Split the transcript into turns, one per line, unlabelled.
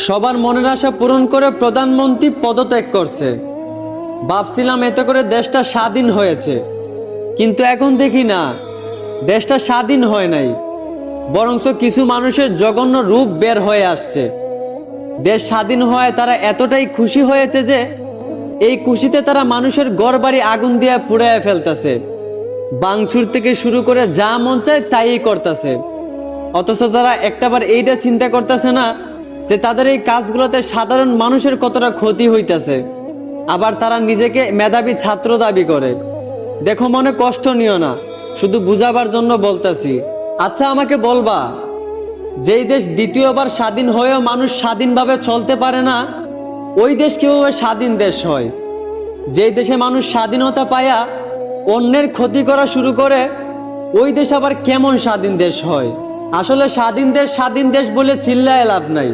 সবার মনের আশা পূরণ করে প্রধানমন্ত্রী পদত্যাগ করছে। ভাবছিলাম এতে করে দেশটা স্বাধীন হয়েছে, কিন্তু এখন দেখি না, দেশটা স্বাধীন হয় নাই, বরঞ্চ কিছু মানুষের জঘন্য রূপ বের হয়ে আসছে। দেশ স্বাধীন হওয়ায় তারা এতটাই খুশি হয়েছে যে এই খুশিতে তারা মানুষের ঘরবাড়ি আগুন দিয়ে পুড়ায় ফেলতেছে, ভাঙচুর থেকে শুরু করে যা মন চায় তাই করতেছে। অথচ তারা একটাবার এইটা চিন্তা করতেছে না যে তাদের এই কাজগুলোতে সাধারণ মানুষের কতটা ক্ষতি হইতেছে। আবার তারা নিজেকে মেধাবী ছাত্র দাবি করে। দেখো, মনে কষ্ট নিও না, শুধু বুঝাবার জন্য বলতেছি। আচ্ছা, আমাকে বলবা, যেই দেশ দ্বিতীয়বার স্বাধীন হয়েও মানুষ স্বাধীনভাবে চলতে পারে না, ওই দেশ কিভাবে স্বাধীন দেশ হয়? যেই দেশে মানুষ স্বাধীনতা পায়া অন্যের ক্ষতি করা শুরু করে, ওই দেশ আবার কেমন স্বাধীন দেশ হয়? আসলে স্বাধীন দেশ বলে চিল্লায় লাভ নাই।